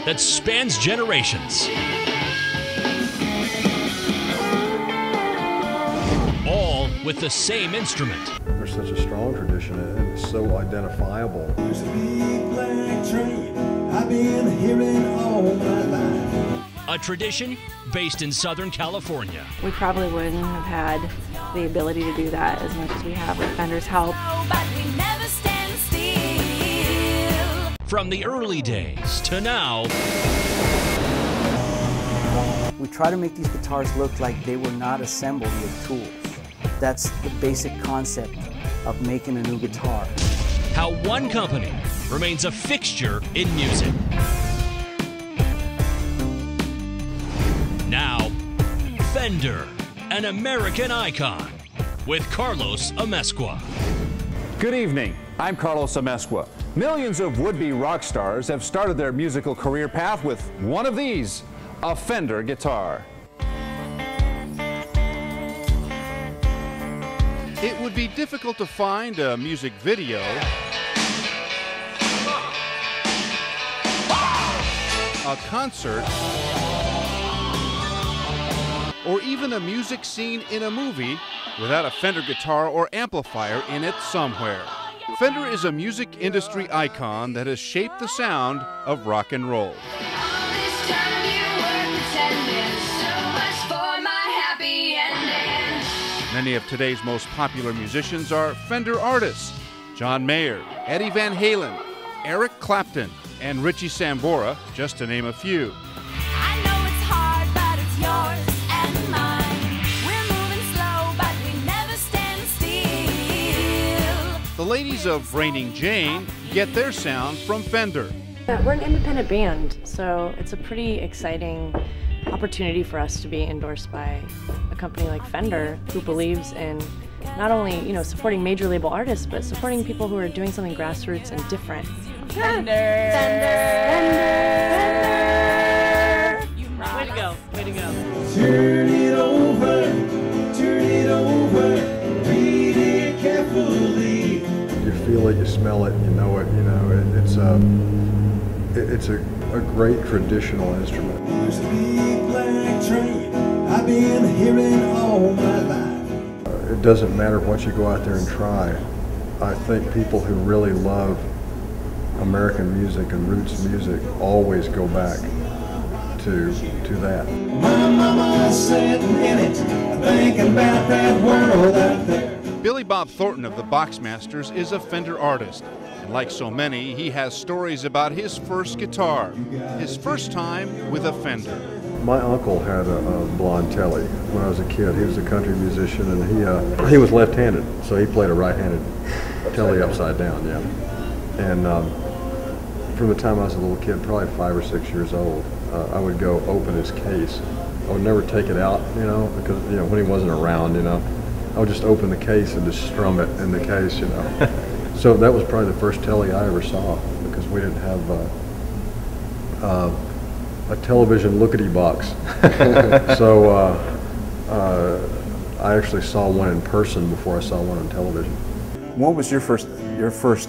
that spans generations. All with the same instrument. There's such a strong tradition and it's so identifiable. There's a big black train I've been hearing all my life. A tradition based in Southern California. We probably wouldn't have had the ability to do that as much as we have with Fender's help. But we never stand still. From the early days to now, we try to make these guitars look like they were not assembled with tools. That's the basic concept of making a new guitar. how one company remains a fixture in music. Now, Fender, an American icon, with Carlos Amezcua. Good evening, I'm Carlos Amezcua. Millions of would-be rock stars have started their musical career path with one of these, a Fender guitar. It would be difficult to find a music video a concert, or even a music scene in a movie without a Fender guitar or amplifier in it somewhere. Fender is a music industry icon that has shaped the sound of rock and roll. Many of today's most popular musicians are Fender artists: John Mayer, Eddie Van Halen, Eric Clapton, and Richie Sambora, just to name a few. I know it's hard, but it's yours and mine. We're moving slow, but we never stand still. The ladies of Reigning Jane get their sound from Fender. We're an independent band, so it's a pretty exciting opportunity for us to be endorsed by a company like Fender, who believes in not only, supporting major label artists, but supporting people who are doing something grassroots and different. Fender! Fender! Way to go, way to go. Turn it over, read it carefully. You feel it, you smell it, you know it. It's a great traditional instrument. There's a big black train I've been hearing all my life. It doesn't matter what you go out there and try. I think people who really love American music and roots music always go back to that. My mama's sitting in it, thinking about that world out there. Billy Bob Thornton of the Boxmasters is a Fender artist. And like so many, he has stories about his first guitar, his first time with a Fender. My uncle had a blonde telly when I was a kid. He was a country musician, and he was left-handed, so he played a right-handed telly upside down, yeah. And from the time I was a little kid, probably 5 or 6 years old, I would go open his case. I would never take it out, because when he wasn't around, I would just open the case and just strum it in the case, So that was probably the first telly I ever saw, because we didn't have a television lookety box. So I actually saw one in person before I saw one on television. What was your first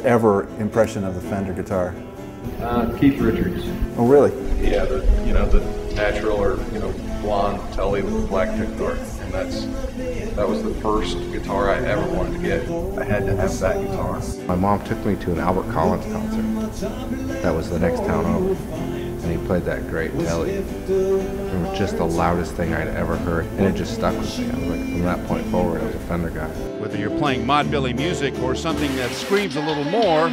ever impression of the Fender guitar? Keith Richards. Oh, really? Yeah, the natural or blonde telly with the black pickguard, and that was the first guitar I ever wanted to get. I had to have that guitar. My mom took me to an Albert Collins concert. That was the next town over, and he played that great telly. It was just the loudest thing I'd ever heard, and it just stuck with me. I was like, from that point forward, I was a Fender guy. Whether you're playing Mod Billy music or something that screams a little more,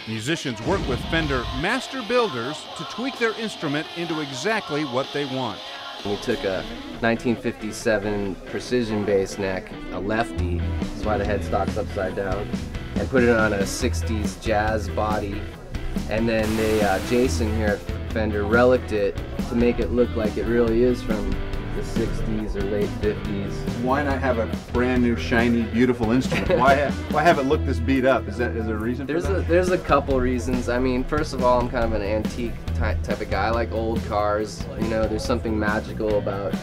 musicians work with Fender master builders to tweak their instrument into exactly what they want. We took a 1957 precision bass neck, a lefty, that's why the headstock's upside down, and put it on a 60s jazz body. And then Jason here at Fender reliced it to make it look like it really is from the 60s or late 50s. Why not have a brand new, shiny, beautiful instrument? Why have it look this beat up? Is there a reason for that? There's a couple reasons. I mean, first of all, I'm kind of an antique type of guy. I like old cars. There's something magical about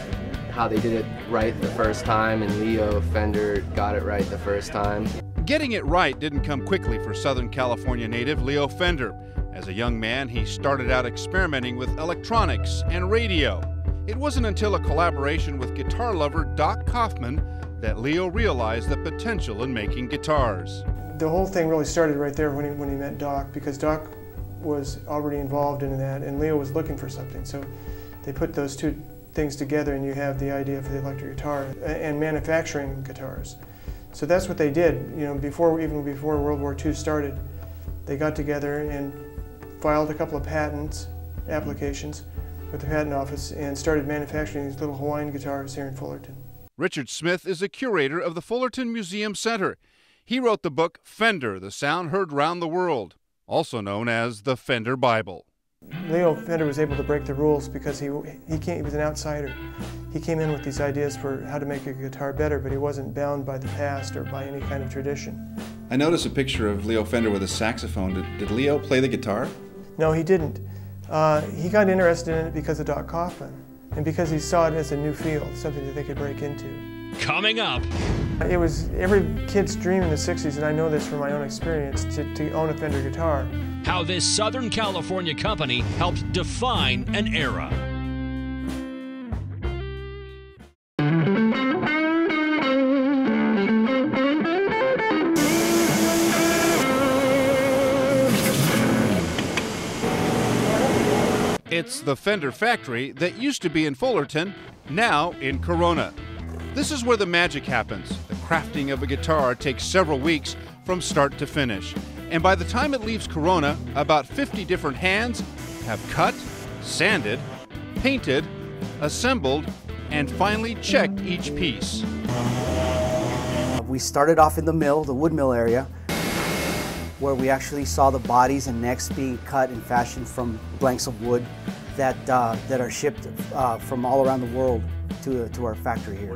how they did it right the first time, and Leo Fender got it right the first time. Getting it right didn't come quickly for Southern California native Leo Fender. As a young man, he started out experimenting with electronics and radio. It wasn't until a collaboration with guitar lover Doc Kaufman that Leo realized the potential in making guitars. The whole thing really started right there when he met Doc, because Doc was already involved in that and Leo was looking for something. So they put those two things together and you have the idea for the electric guitar and manufacturing guitars. So that's what they did, you know, even before World War II started. They got together and filed a couple of patent applications with the patent office and started manufacturing these little Hawaiian guitars here in Fullerton. Richard Smith is a curator of the Fullerton Museum Center. He wrote the book Fender, The Sound Heard Round the World, also known as the Fender Bible. Leo Fender was able to break the rules because he was an outsider. He came in with these ideas for how to make a guitar better, but he wasn't bound by the past or by any kind of tradition. I noticed a picture of Leo Fender with a saxophone. Did Leo play the guitar? No, he didn't. He got interested in it because of Doc Kaufman and because he saw it as a new field, something that they could break into. Coming up. It was every kid's dream in the 60s, and I know this from my own experience, to own a Fender guitar. How this Southern California company helped define an era. It's the Fender factory that used to be in Fullerton, now in Carona. This is where the magic happens. The crafting of a guitar takes several weeks from start to finish. And by the time it leaves Carona, about 50 different hands have cut, sanded, painted, assembled, and finally checked each piece. We started off in the mill, the wood mill area, where we actually saw the bodies and necks being cut and fashioned from blanks of wood that are shipped from all around the world to our factory here.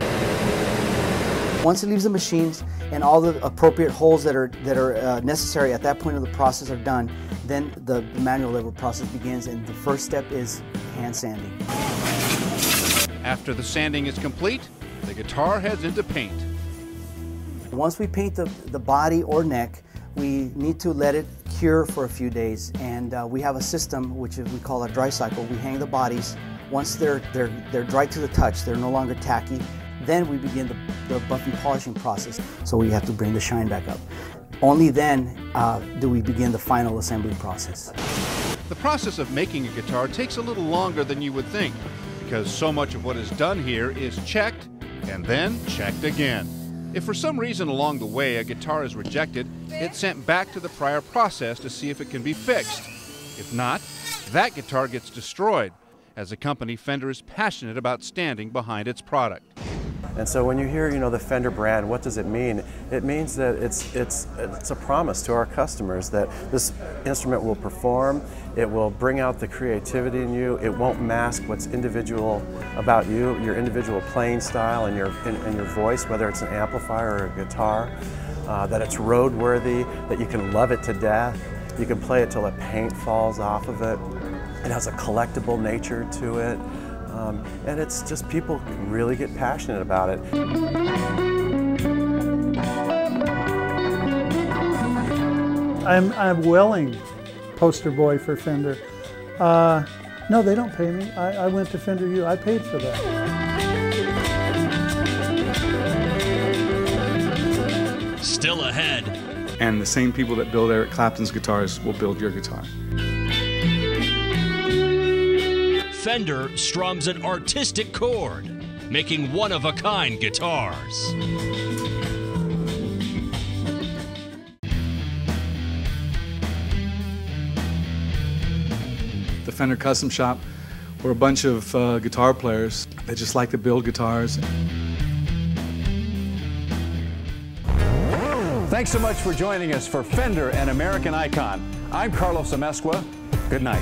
Once it leaves the machines and all the appropriate holes that are necessary at that point of the process are done, then the manual labor process begins, and the first step is hand sanding. After the sanding is complete, the guitar heads into paint. Once we paint the body or neck, we need to let it cure for a few days, and we have a system which we call a dry cycle. We hang the bodies. Once they're dry to the touch, they're no longer tacky, then we begin the buff and polishing process. So we have to bring the shine back up. Only then do we begin the final assembly process. The process of making a guitar takes a little longer than you would think, because so much of what is done here is checked and then checked again. If for some reason along the way a guitar is rejected, it's sent back to the prior process to see if it can be fixed. If not, that guitar gets destroyed. As a company, Fender is passionate about standing behind its product. And so when you hear, you know, the Fender brand, what does it mean? It means that it's a promise to our customers that this instrument will perform, it will bring out the creativity in you, it won't mask what's individual about you, your individual playing style and your voice, whether it's an amplifier or a guitar, that it's roadworthy, that you can love it to death, you can play it till the paint falls off of it. It has a collectible nature to it. And it's just people really get passionate about it. I'm a Welling poster boy for Fender. No, they don't pay me. I went to Fender U. I paid for that. Still ahead. And the same people that build Eric Clapton's guitars will build your guitar. Fender strums an artistic chord, making one-of-a-kind guitars. The Fender Custom Shop, we're a bunch of guitar players that just like to build guitars. Thanks so much for joining us for Fender, an American Icon. I'm Carlos Amezcua. Good night.